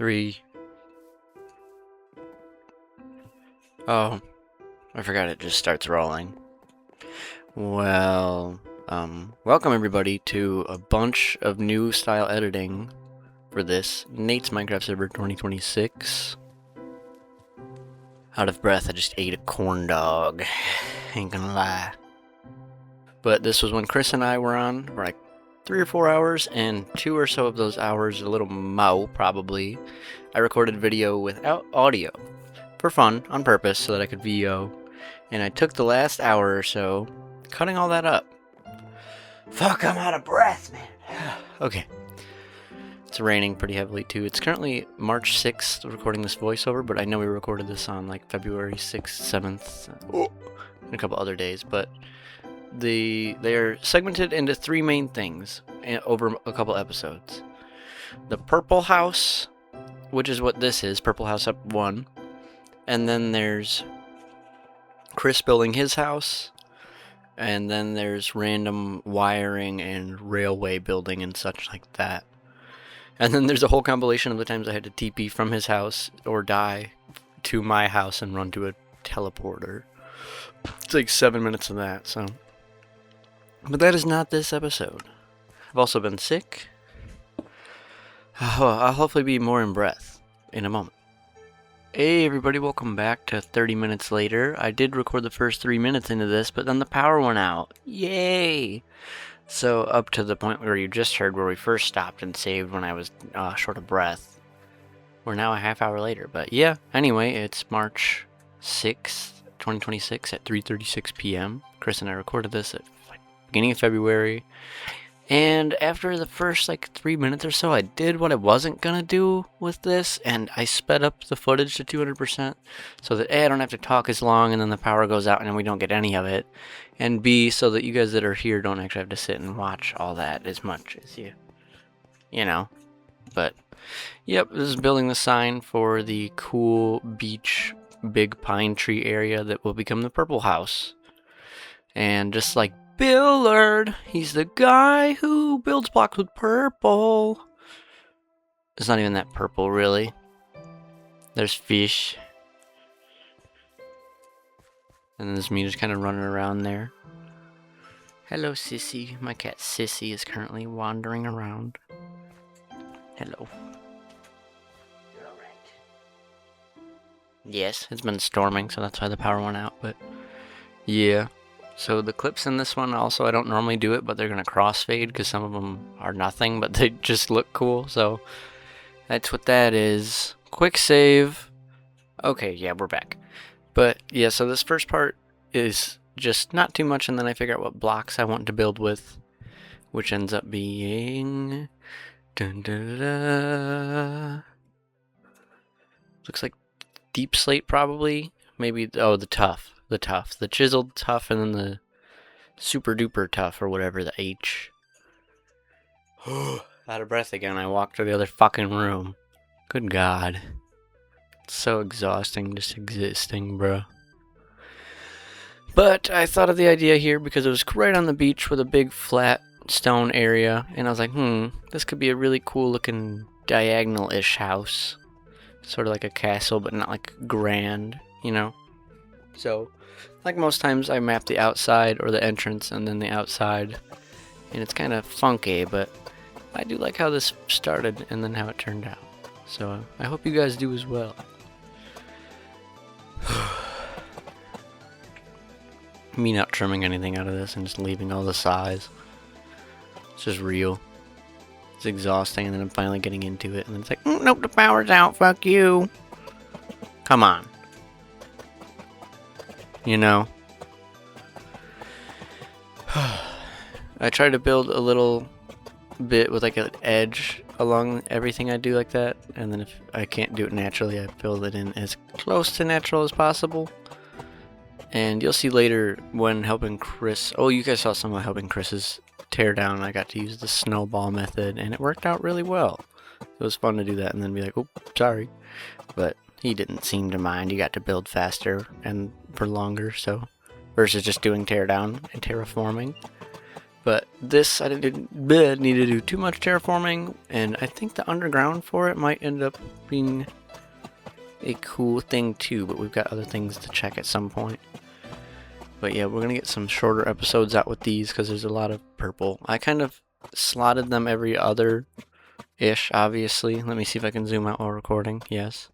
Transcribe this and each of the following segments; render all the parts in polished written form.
3. Oh, I forgot it just starts rolling. Well, welcome everybody to a bunch of new style editing for this N8s Minecraft server 2026. Out of breath, I just ate a corn dog. Ain't gonna lie. But this was when Chris and I were on for like 3 or 4 hours, and 2 or so of those hours, a little probably, I recorded video without audio. For fun, on purpose, so that I could VO. And I took the last hour or so, cutting all that up. Fuck, I'm out of breath, man. Okay. It's raining pretty heavily, too. It's currently March 6th, recording this voiceover, but I know we recorded this on, like, February 6th, 7th, and a couple other days, but they're segmented into 3 main things over a couple episodes. The Purple House, which is what this is, Purple House Up 1. And then there's Chris building his house. And then there's random wiring and railway building and such like that. And then there's a whole compilation of the times I had to TP from his house or die to my house and run to a teleporter. It's like 7 minutes of that, so. But that is not this episode. I've also been sick. I'll hopefully be more in breath in a moment. Hey everybody, welcome back to 30 minutes later. I did record the first 3 minutes into this, but then the power went out. Yay! So up to the point where you just heard where we first stopped and saved when I was short of breath. We're now a half hour later, but yeah. Anyway, it's March 6th, 2026 at 3:36 p.m. Chris and I recorded this at beginning of February. And after the first, 3 minutes or so, I did what I wasn't gonna do with this, and I sped up the footage to 200%, so that A, I don't have to talk as long, and then the power goes out, and then we don't get any of it, and B, so that you guys that are here don't actually have to sit and watch all that as much as you know. But, yep, this is building the sign for the cool beach, big pine tree area that will become the Purple House. And just like Billard, he's the guy who builds blocks with purple. It's not even that purple, really. There's fish. And then there's me just kind of running around there. Hello, Sissy. My cat Sissy is currently wandering around. Hello. You're alright. Yes, it's been storming, so that's why the power went out, but yeah. So the clips in this one also, I don't normally do it, but they're going to crossfade because some of them are nothing, but they just look cool. So that's what that is. Quick save. Okay, yeah, we're back. But yeah, so this first part is just not too much, and then I figure out what blocks I want to build with, which ends up being... Dun, dun, dun, dun. Looks like deep slate probably. Maybe, oh, the tough. The chiseled tough, and then the super duper tough, or whatever, the H. Out of breath again, I walked to the other fucking room. Good God. It's so exhausting just existing, bro. But I thought of the idea here because it was right on the beach with a big flat stone area, and I was like, this could be a really cool looking diagonal-ish house. Sort of like a castle, but not like grand, you know? So, like most times, I map the outside or the entrance and then the outside, and it's kind of funky, but I do like how this started and then how it turned out. So I hope you guys do as well. Me not trimming anything out of this and just leaving all the size. It's just real. It's exhausting, and then I'm finally getting into it, and then it's like, nope, the power's out, fuck you. Come on. You know? I try to build a little bit with like an edge along everything I do like that, and then if I can't do it naturally, I build it in as close to natural as possible. And you'll see later when helping Chris, oh, you guys saw some of helping Chris's tear down, I got to use the snowball method, and it worked out really well. It was fun to do that and then be like, oh, sorry. But he didn't seem to mind. He got to build faster and for longer, so versus just doing teardown and terraforming. But this, I didn't need to do too much terraforming, and I think the underground for it might end up being a cool thing too, but we've got other things to check at some point. But yeah, we're gonna get some shorter episodes out with these because there's a lot of purple. I kind of slotted them every other-ish, obviously. Let me see if I can zoom out while recording. Yes.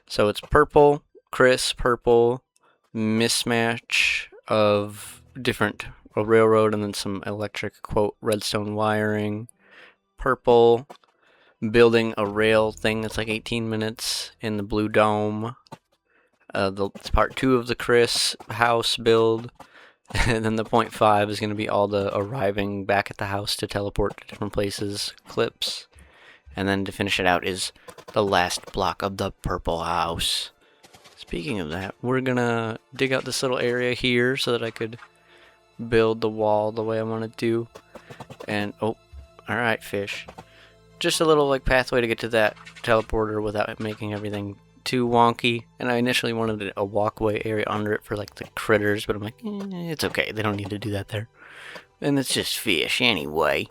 So it's purple, Chris, purple, mismatch of different a railroad, and then some electric, quote, redstone wiring, purple, building a rail thing that's like 18 minutes in the blue dome. It's part 2 of the Chris house build. And then the 0.5 is going to be all the arriving back at the house to teleport to different places clips. And then to finish it out is the last block of the purple house. Speaking of that, we're going to dig out this little area here so that I could build the wall the way I want to do. And, oh, alright, fish. Just a little like pathway to get to that teleporter without making everything too wonky. And I initially wanted a walkway area under it for like the critters, but I'm like, it's okay, they don't need to do that there. And it's just fish anyway.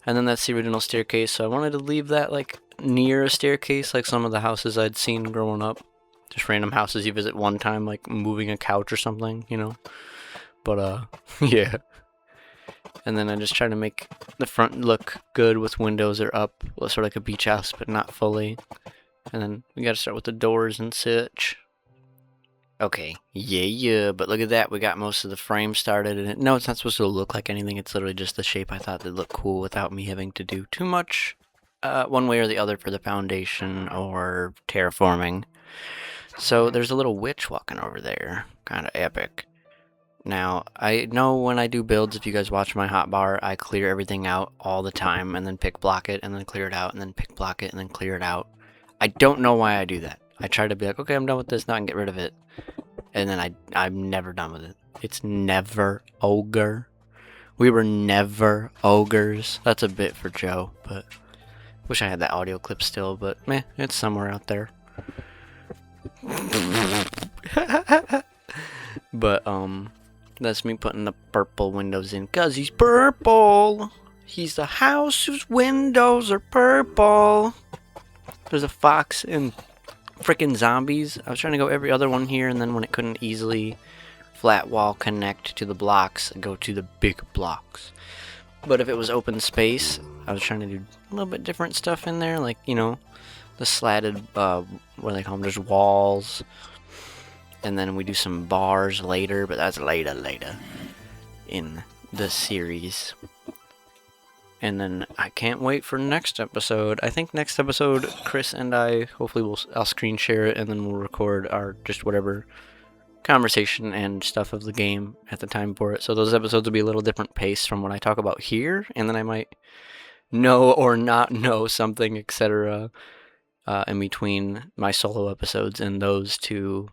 And then that's the original staircase, so I wanted to leave that like near a staircase, like some of the houses I'd seen growing up. Just random houses you visit one time, like moving a couch or something, you know. But yeah. And then I just try to make the front look good with windows that are up, sort of like a beach house, but not fully. And then we gotta start with the doors and such. Okay, yeah, but look at that, we got most of the frame started, and no, it's not supposed to look like anything, it's literally just the shape I thought would look cool without me having to do too much, one way or the other for the foundation or terraforming. So there's a little witch walking over there, kinda epic. Now, I know when I do builds, if you guys watch my hotbar, I clear everything out all the time, and then pick block it, and then clear it out, and then pick block it, and then clear it out. I don't know why I do that. I try to be like, okay, I'm done with this now and get rid of it. And then I'm never done with it. It's never ogre. We were never ogres. That's a bit for Joe, but wish I had that audio clip still, but meh, it's somewhere out there. But, that's me putting the purple windows in, 'cause he's purple! He's the house whose windows are purple! There's a fox and frickin' zombies. I was trying to go every other one here, and then when it couldn't easily flat wall connect to the blocks, I'd go to the big blocks. But if it was open space, I was trying to do a little bit different stuff in there, like, you know, the slatted, what do they call them, just walls. And then we do some bars later, but that's later in the series. And then I can't wait for next episode. I think next episode, Chris and I, hopefully I'll screen share it, and then we'll record our just whatever conversation and stuff of the game at the time for it. So those episodes will be a little different pace from what I talk about here, and then I might know or not know something, etc. In between my solo episodes and those two.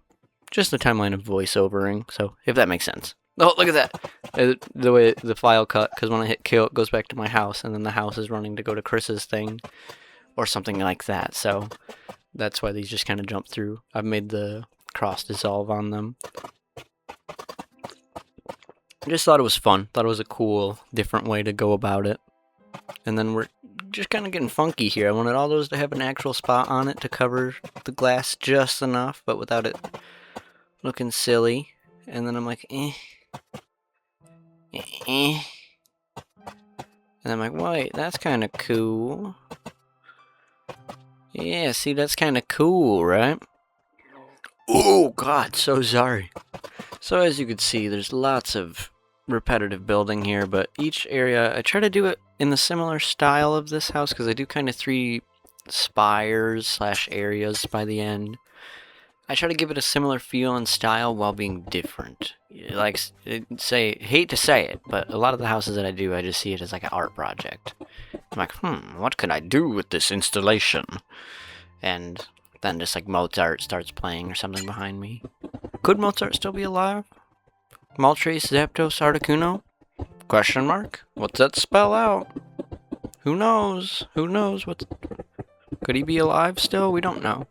Just the timeline of voiceovering, so if that makes sense. Oh, look at that! The way the file cut, because when I hit kill, it goes back to my house, and then the house is running to go to Chris's thing, or something like that, so that's why these just kind of jump through. I've made the cross dissolve on them. I just thought it was fun. Thought it was a cool, different way to go about it. And then we're just kind of getting funky here. I wanted all those to have an actual spot on it to cover the glass just enough, but without it looking silly. And then I'm like, And I'm like, wait, that's kind of cool. Yeah, see, that's kind of cool, right? Oh, God, so sorry. So as you can see, there's lots of repetitive building here, but each area, I try to do it in the similar style of this house, because I do kind of 3 spires / areas by the end. I try to give it a similar feel and style while being different. Like, hate to say it, but a lot of the houses that I do, I just see it as like an art project. I'm like, what could I do with this installation? And then just like Mozart starts playing or something behind me. Could Mozart still be alive? Maltrace Zapdos Articuno? Question mark? What's that spell out? Who knows? Who knows? Could he be alive still? We don't know.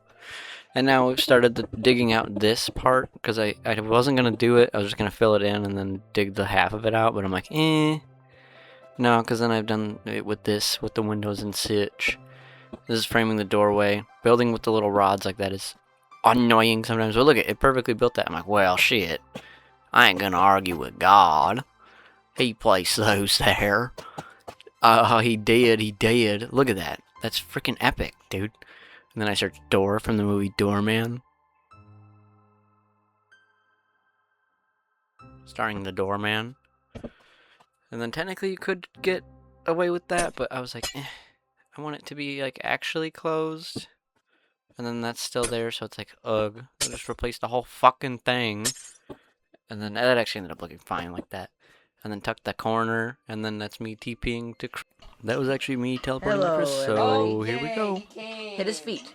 And now we've started digging out this part, because I wasn't going to do it. I was just going to fill it in and then dig the half of it out, but I'm like, No, because then I've done it with this, with the windows and such. This is framing the doorway. Building with the little rods like that is annoying sometimes. But look, it perfectly built that. I'm like, well, shit. I ain't gonna argue with God. He placed those there. He did. He did. Look at that. That's freaking epic, dude. And then I searched Door from the movie Doorman. Starring the Doorman. And then technically you could get away with that, but I was like, I want it to be like actually closed. And then that's still there, so it's like, ugh. I just replaced the whole fucking thing. And then that actually ended up looking fine like that. And then tucked the corner, and then that's me TPing to That was actually me teleporting to Chris, so here we go. Hit his feet.